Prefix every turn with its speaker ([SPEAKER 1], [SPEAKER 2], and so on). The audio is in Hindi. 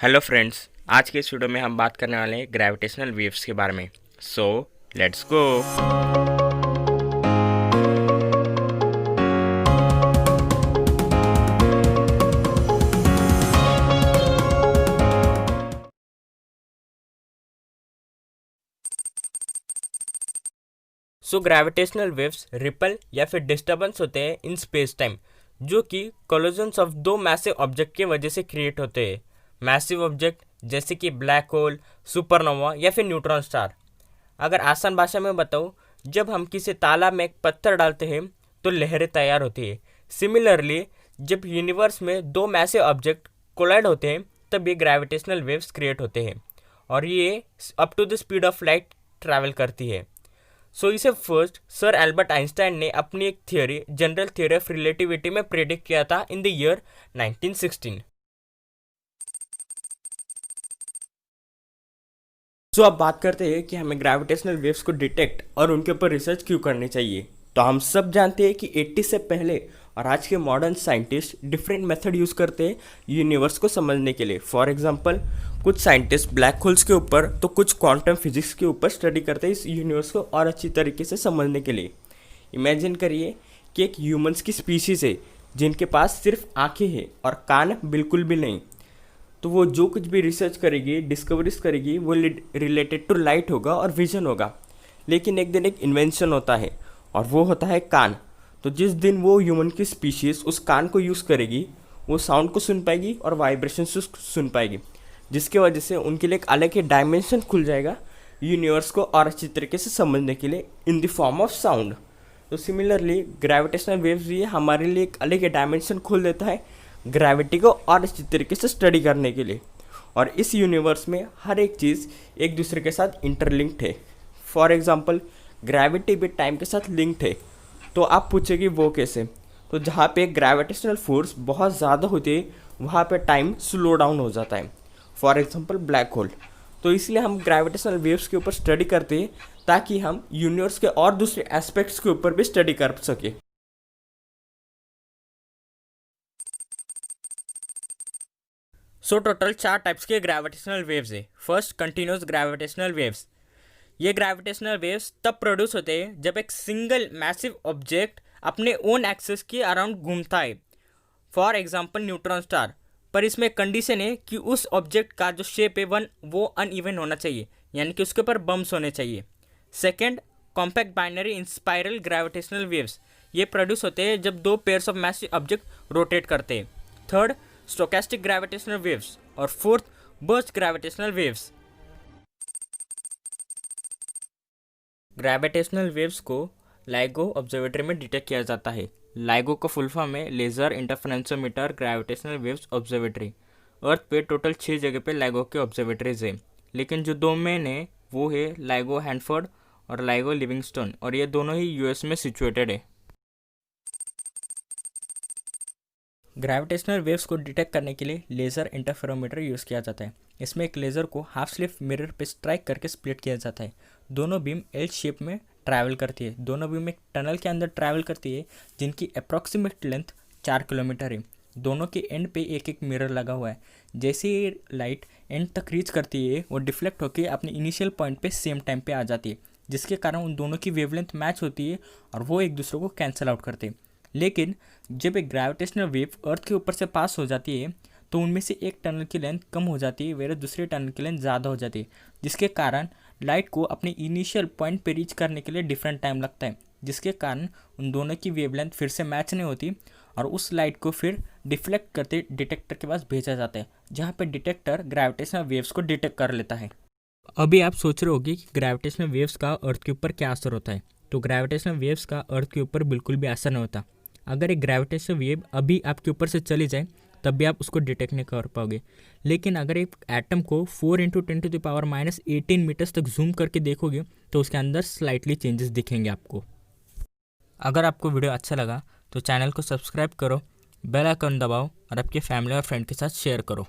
[SPEAKER 1] हेलो फ्रेंड्स, आज के इस वीडियो में हम बात करने वाले हैं ग्रेविटेशनल वेव्स के बारे में। So let's go. Gravitational waves ripple या फिर डिस्टर्बेंस होते हैं इन स्पेस टाइम, जो कि कोलिजन्स ऑफ दो मैसिव ऑब्जेक्ट की वजह से क्रिएट होते हैं। मैसिव ऑब्जेक्ट जैसे कि ब्लैक होल, सुपरनोवा या फिर न्यूट्रॉन स्टार। अगर आसान भाषा में बताऊँ, जब हम किसी तालाब में एक पत्थर डालते हैं तो लहरें तैयार होती है। सिमिलरली, जब यूनिवर्स में दो मैसिव ऑब्जेक्ट कोलाइड होते हैं तब ये ग्रेविटेशनल वेव्स क्रिएट होते हैं और ये up to the speed of light travel करती है। इसे फर्स्ट सर एल्बर्ट आइंस्टाइन ने अपनी एक theory, general theory of relativity में प्रेडिक्ट किया था इन द ईयर 1916। अब बात करते हैं कि हमें ग्रेविटेशनल वेव्स को डिटेक्ट और उनके ऊपर रिसर्च क्यों करनी चाहिए। तो हम सब जानते हैं कि 80 से पहले और आज के modern scientist different method use करते हैं यूनिवर्स को समझने के लिए। फॉर एग्जांपल, कुछ साइंटिस्ट ब्लैक होल्स के ऊपर तो कुछ क्वांटम फिजिक्स के ऊपर स्टडी करते हैं इस यूनिवर्स को और अच्छी तरीके से समझने के लिए। इमेजिन करिए कि एक ह्यूमंस की स्पीशीज़ है जिनके पास सिर्फ आँखें हैं और कान बिल्कुल भी नहीं। तो वो जो कुछ भी रिसर्च करेगी, डिस्कवरीज करेगी, वो रिलेटेड टू लाइट होगा और विजन होगा। लेकिन एक दिन एक इन्वेंशन होता है और वो होता है कान। तो जिस दिन वो ह्यूमन की स्पीशीज़ उस कान को यूज़ करेगी, वो साउंड को सुन पाएगी और वाइब्रेशन सुन पाएगी, जिसके वजह से उनके लिए एक अलग ही डायमेंशन खुल जाएगा यूनिवर्स को और अच्छी तरीके से समझने के लिए in the form of sound. तो सिमिलरली ग्रेविटेशनल वेव्स भी हमारे लिए एक अलग ही डायमेंशन खोल देता है ग्रेविटी को और अच्छी तरीके से स्टडी करने के लिए। और इस यूनिवर्स में हर एक चीज़ एक दूसरे के साथ इंटरलिंक्ड है। फॉर एग्जांपल, ग्रेविटी भी टाइम के साथ लिंक्ड है। तो आप पूछेगी वो कैसे? तो जहाँ पे ग्रेविटेशनल फोर्स बहुत ज़्यादा होती है वहाँ पे टाइम स्लो डाउन हो जाता है। For example black hole. तो इसलिए हम ग्रेविटेशनल वेव्स के ऊपर स्टडी करते हैं ताकि हम यूनिवर्स के और दूसरे एस्पेक्ट्स के ऊपर भी स्टडी कर सके। टोटल 4 टाइप्स के ग्रेविटेशनल वेव्स है। First, continuous gravitational waves. ये ग्रेविटेशनल वेव्स तब प्रोड्यूस होते हैं जब एक सिंगल मैसिव ऑब्जेक्ट अपने ओन एक्सिस के अराउंड घूमता है। For example neutron star. पर इसमें कंडीशन है कि उस ऑब्जेक्ट का जो शेप है वो अनइवन होना चाहिए, यानी कि उसके ऊपर बम्स होने चाहिए। Second, compact binary inspiral gravitational waves. ये प्रोड्यूस होते हैं जब दो pairs of massive object rotate करते हैं। Third, stochastic gravitational waves. और fourth, burst gravitational waves. Gravitational waves को लाइगो ऑब्जर्वेटरी में डिटेक्ट किया जाता है। लाइगो का फुल फॉर्म है laser interferometer gravitational waves observatory. Earth पे टोटल 6 जगह पे लाइगो के ऑब्जर्वेटरीज है, लेकिन जो दो मेन है वो है लाइगो हैंडफोर्ड और लाइगो लिविंगस्टोन, और ये दोनों ही यूएस में सिचुएटेड है। ग्रेविटेशनल वेव्स को डिटेक्ट करने के लिए लेज़र इंटरफेरोमीटर यूज़ किया जाता है। इसमें एक लेज़र को हाफ स्लिट मिरर पे स्ट्राइक करके स्प्लिट किया जाता है। दोनों बीम एल शेप में ट्रैवल करती है। दोनों बीम एक टनल के अंदर ट्रैवल करती है जिनकी अप्रॉक्सीमेट लेंथ 4 किलोमीटर है। दोनों के एंड पे एक एक मिरर लगा हुआ है। जैसे ही लाइट एंड तक रीच करती है, वो डिफ्लेक्ट होकर अपने इनिशियल पॉइंट पे सेम टाइम पे आ जाती है, जिसके कारण उन दोनों की वेवलेंथ मैच होती है और वो एक दूसरे को कैंसिल आउट करते हैं। लेकिन जब एक ग्रेविटेशनल वेव अर्थ के ऊपर से पास हो जाती है तो उनमें से एक टनल की लेंथ कम हो जाती है, वेरे दूसरे टनल की लेंथ ज़्यादा हो जाती है, जिसके कारण लाइट को अपने इनिशियल पॉइंट पे रीच करने के लिए डिफरेंट टाइम लगता है, जिसके कारण उन दोनों की वेवलेंथ फिर से मैच नहीं होती और उस लाइट को फिर डिफ्लेक्ट करते डिटेक्टर के पास भेजा जाता है, जहाँ पे डिटेक्टर ग्रेविटेशनल वेव्स को डिटेक्ट कर लेता है। अभी आप सोच रहे होगी कि ग्रेविटेशनल वेव्स का अर्थ के ऊपर क्या असर होता है। तो ग्रेविटेशनल वेव्स का अर्थ के ऊपर बिल्कुल भी असर नहीं होता। अगर एक ग्रेविटेशनल वेव अभी आपके ऊपर से चली जाए तब भी आप उसको डिटेक्ट नहीं कर पाओगे। लेकिन अगर एक एटम को 4 × 10⁻18 मीटर्स तक जूम करके देखोगे तो उसके अंदर स्लाइटली चेंजेस दिखेंगे आपको। अगर आपको वीडियो अच्छा लगा तो चैनल को सब्सक्राइब करो, बेल आइकन दबाओ और आपके फैमिली और फ्रेंड के साथ शेयर करो।